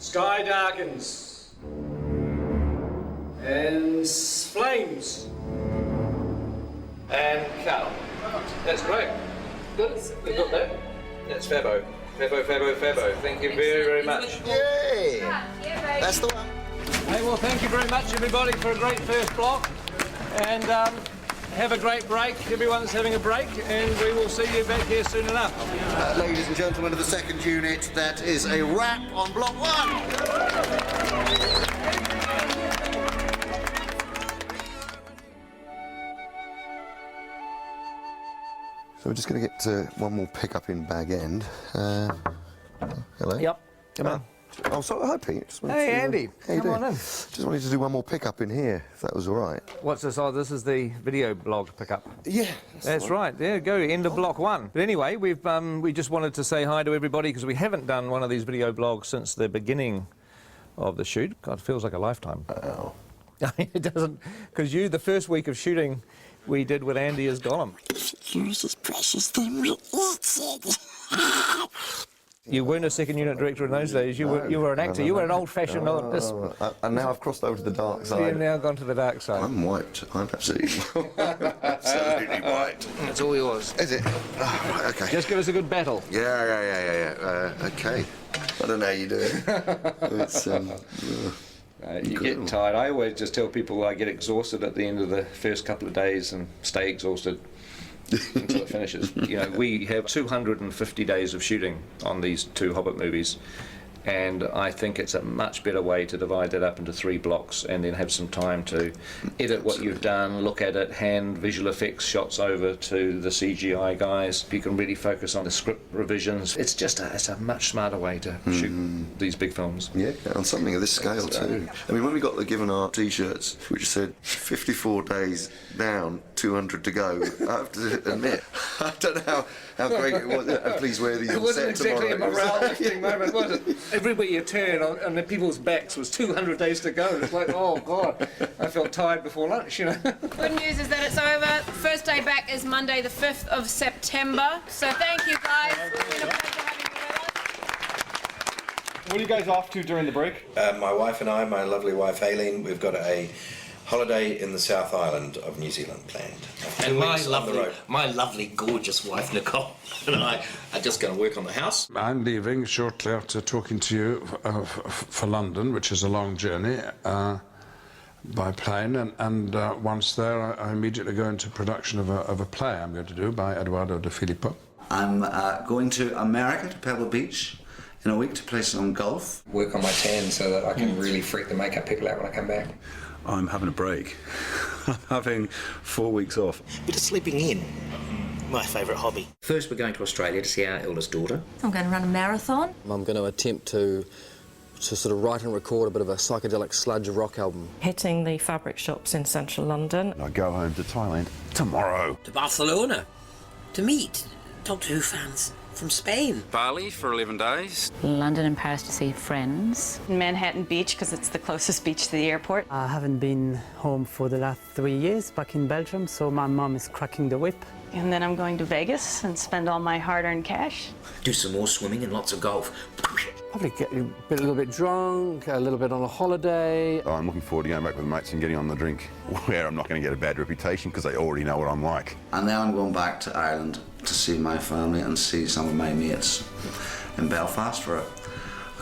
Sky darkens. And flames. And cut. That's great. Good. We've got that. That's Fabo. Fabo. Thank you very, very much. Yay! That's the one. Hey, well, thank you very much, everybody, for a great first block. And have a great break. Everyone's having a break, and we will see you back here soon enough. Ladies and gentlemen of the second unit, that is a wrap on block 1. So we're just going to get one more pickup in Bag End. Hello. Yep. Come on. Oh, sorry, hi Pete. Hey Andy, come on in. Just wanted to do one more pickup in here, if that was all right. What's this? Oh, this is the video blog pickup. Yeah. That's right. There you go. End of block 1. But anyway, we just wanted to say hi to everybody because we haven't done one of these video blogs since the beginning of the shoot. God, it feels like a lifetime. Oh. It doesn't, because the first week of shooting we did with Andy as Gollum. Yours is precious, then we eat it. You weren't a second unit director in those days. You were an actor. You were an old-fashioned. And now I've crossed over to the dark side. You've now gone to the dark side. I'm wiped. I'm absolutely, absolutely wiped. It's all yours. Is it? Oh, right, okay. Just give us a good battle. Yeah. Okay. I don't know how you do it. It's You get tired. I always just tell people I get exhausted at the end of the first couple of days and stay exhausted until it finishes. You know, we have 250 days of shooting on these 2 Hobbit movies, and I think it's a much better way to divide that up into 3 blocks and then have some time to edit what you've done, look at it, hand visual effects shots over to the CGI guys. You can really focus on the script revisions. It's just it's a much smarter way to shoot these big films. Yeah, on something of this scale too. I mean, when we got the given our T-shirts, which said 54 days down, 200 to go, I have to admit, I don't know how great it was. Please wear these. It wasn't exactly a morale-lifting moment, was it? Everywhere you turn on the people's backs was 200 days to go. It's like, oh God, I felt tired before lunch, you know. Good news is that it's over. First day back is Monday the 5th of September. So thank you guys. It's been a pleasure having you with us. What are you guys off to during the break? My wife and I, my lovely wife Aileen, we've got a holiday in the South Island of New Zealand planned. And my lovely, gorgeous wife Nicole and I are just going to work on the house. I'm leaving shortly after talking to you for London, which is a long journey, by plane, and once there I immediately go into production of a play I'm going to do by Eduardo de Filippo. I'm going to America, to Pebble Beach, in a week to play some golf. Work on my tan so that I can really freak the makeup people out when I come back. I'm having a break. I'm having 4 weeks off. Bit of sleeping in. My favourite hobby. First we're going to Australia to see our eldest daughter. I'm going to run a marathon. I'm going to attempt to sort of write and record a bit of a psychedelic sludge rock album. Hitting the fabric shops in central London. I go home to Thailand tomorrow. To Barcelona. To meet Doctor Who fans from Spain. Bali for 11 days. London and Paris to see friends. Manhattan Beach, because it's the closest beach to the airport. I haven't been home for the last 3 years back in Belgium, so my mum is cracking the whip. And then I'm going to Vegas and spend all my hard-earned cash. Do some more swimming and lots of golf. Probably get a little bit drunk, a little bit on a holiday. Oh, I'm looking forward to going back with mates and getting on the drink, where I'm not going to get a bad reputation because they already know what I'm like. And then I'm going back to Ireland to see my family and see some of my mates in Belfast for a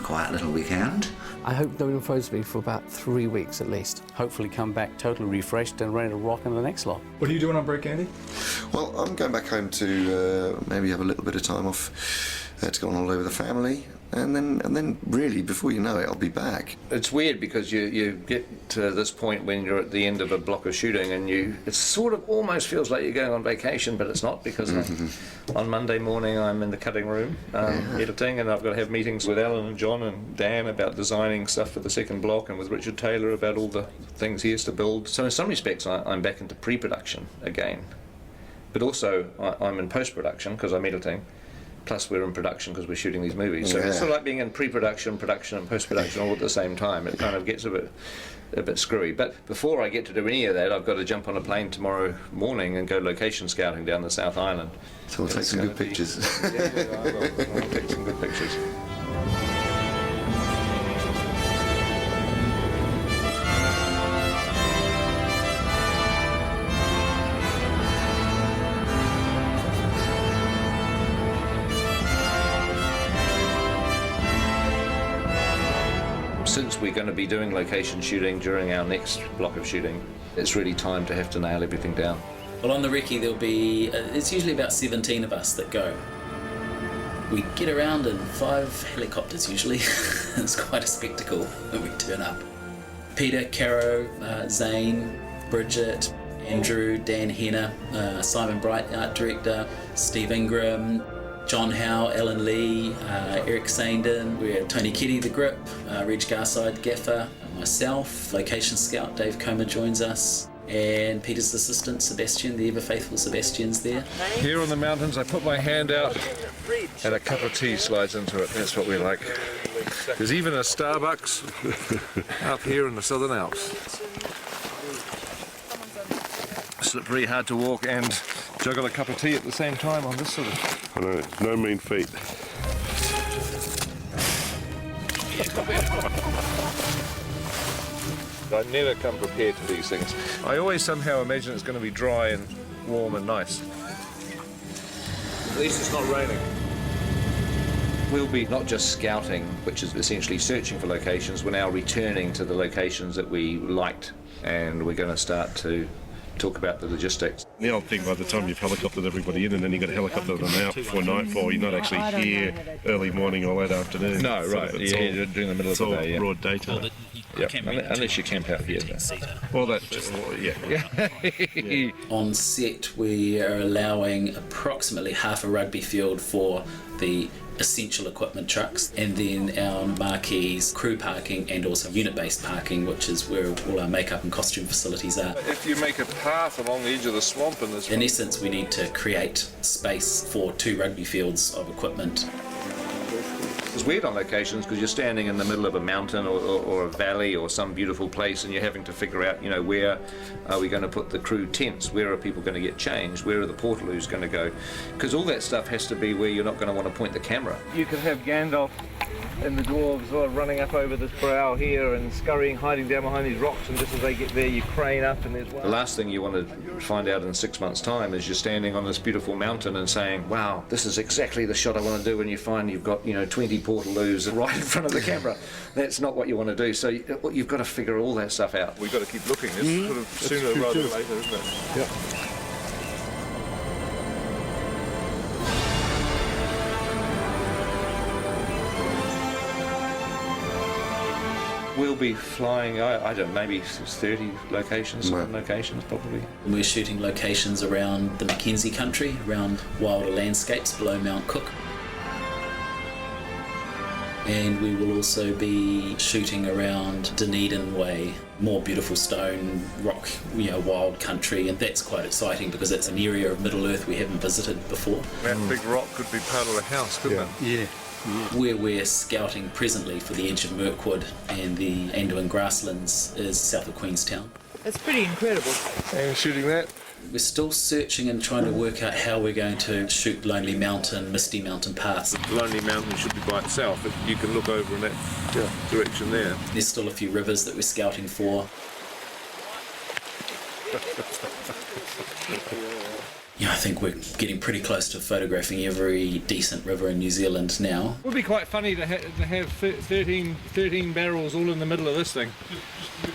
quiet little weekend. I hope no one phones me for about 3 weeks at least. Hopefully come back totally refreshed and ready to rock in the next lot. What are you doing on break, Andy? Well, I'm going back home to maybe have a little bit of time off to go on holiday with the family. And then really, before you know it, I'll be back. It's weird because you get to this point when you're at the end of a block of shooting and it sort of almost feels like you're going on vacation, but it's not, because on Monday morning I'm in the cutting room editing, and I've got to have meetings with Alan and John and Dan about designing stuff for the second block, and with Richard Taylor about all the things he has to build. So in some respects I'm back into pre-production again, but also I'm in post-production because I'm editing. Plus we're in production because we're shooting these movies. So it's sort of like being in pre-production, production and post-production all at the same time. It kind of gets a bit screwy. But before I get to do any of that, I've got to jump on a plane tomorrow morning and go location scouting down the South Island. So we'll take some good pictures. Yeah, I will. I'll take some good pictures. Since we're going to be doing location shooting during our next block of shooting, it's really time to have to nail everything down. Well, on the recce there'll be, it's usually about 17 of us that go. We get around in 5 helicopters usually. It's quite a spectacle when we turn up. Peter, Caro, Zane, Bridget, Andrew, Dan Henner, Simon Bright, art director, Steve Ingram, John Howe, Alan Lee, Eric Sandin, we have Tony Keddy, the grip, Reg Garside, gaffer, myself, location scout Dave Comer joins us, and Peter's assistant Sebastian, the ever faithful Sebastian's there. Here on the mountains I put my hand out and a cup of tea slides into it. That's what we like. There's even a Starbucks up here in the Southern Alps. Slippery, hard to walk and juggle a cup of tea at the same time on this sort of... I know, no mean feat. I never come prepared to these things. I always somehow imagine it's going to be dry and warm and nice. At least it's not raining. We'll be not just scouting, which is essentially searching for locations, we're now returning to the locations that we liked, and we're going to start to talk about the logistics. The old thing, by the time you've helicoptered everybody in and then you've got to helicopter them out before nightfall, you're not actually here early morning or late afternoon. No, right, you're during the middle of the day, yeah. Broad daytime. Yep. Unless you camp out here. Well, that's just, yeah. On set we are allowing approximately half a rugby field for the essential equipment trucks, and then our marquees, crew parking and also unit-based parking, which is where all our makeup and costume facilities are. If you make a path along the edge of the swamp in this... In essence, we need to create space for 2 rugby fields of equipment. It's weird on locations because you're standing in the middle of a mountain or a valley or some beautiful place, and you're having to figure out, you know, where are we going to put the crew tents? Where are people going to get changed? Where are the portaloos going to go? Because all that stuff has to be where you're not going to want to point the camera. You could have Gandalf and the dwarves sort of running up over this brow here and scurrying, hiding down behind these rocks, and just as they get there you crane up and there's one. The last thing you want to find out in 6 months' time is you're standing on this beautiful mountain and saying, wow, this is exactly the shot I want to do, and you find you've got, you know, 20 portaloos right in front of the camera. That's not what you want to do, so you've got to figure all that stuff out. We've got to keep looking. It's sort of sooner rather than later, isn't it? Yeah. We'll be flying, I don't know, maybe 30 locations, some locations probably. We're shooting locations around the Mackenzie country, around wilder landscapes below Mount Cook. And we will also be shooting around Dunedin Way, more beautiful stone, rock, you know, wild country, and that's quite exciting because it's an area of Middle Earth we haven't visited before. That big rock could be part of a house, couldn't it? Yeah. Where we're scouting presently for the edge of Mirkwood and the Anduin grasslands is south of Queenstown. It's pretty incredible. And shooting that? We're still searching and trying to work out how we're going to shoot Lonely Mountain, Misty Mountain paths. Lonely Mountain should be by itself, but you can look over in that direction there. There's still a few rivers that we're scouting for. Yeah, I think we're getting pretty close to photographing every decent river in New Zealand now. It would be quite funny to have 13 barrels all in the middle of this thing.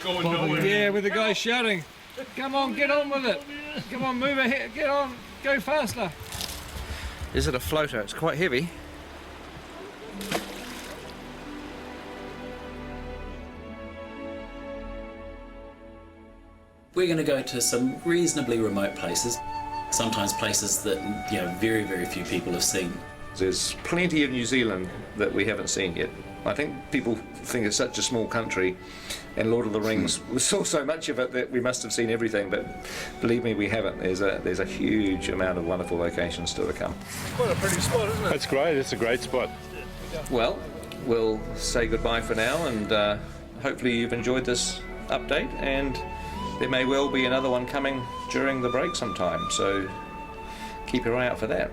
Yeah, with the guy shouting, come on, get on with it. Come on, move ahead, get on, go faster. Is it a floater? It's quite heavy. We're going to go to some reasonably remote places. Sometimes places that, you know, very, very few people have seen. There's plenty of New Zealand that we haven't seen yet. I think people think it's such a small country, and Lord of the Rings, we saw so much of it that we must have seen everything, but believe me, we haven't. There's a huge amount of wonderful locations still to come. Quite a pretty spot, isn't it? That's great, it's a great spot. Well, we'll say goodbye for now, and hopefully you've enjoyed this update, and there may well be another one coming during the break sometime, so keep your eye out for that.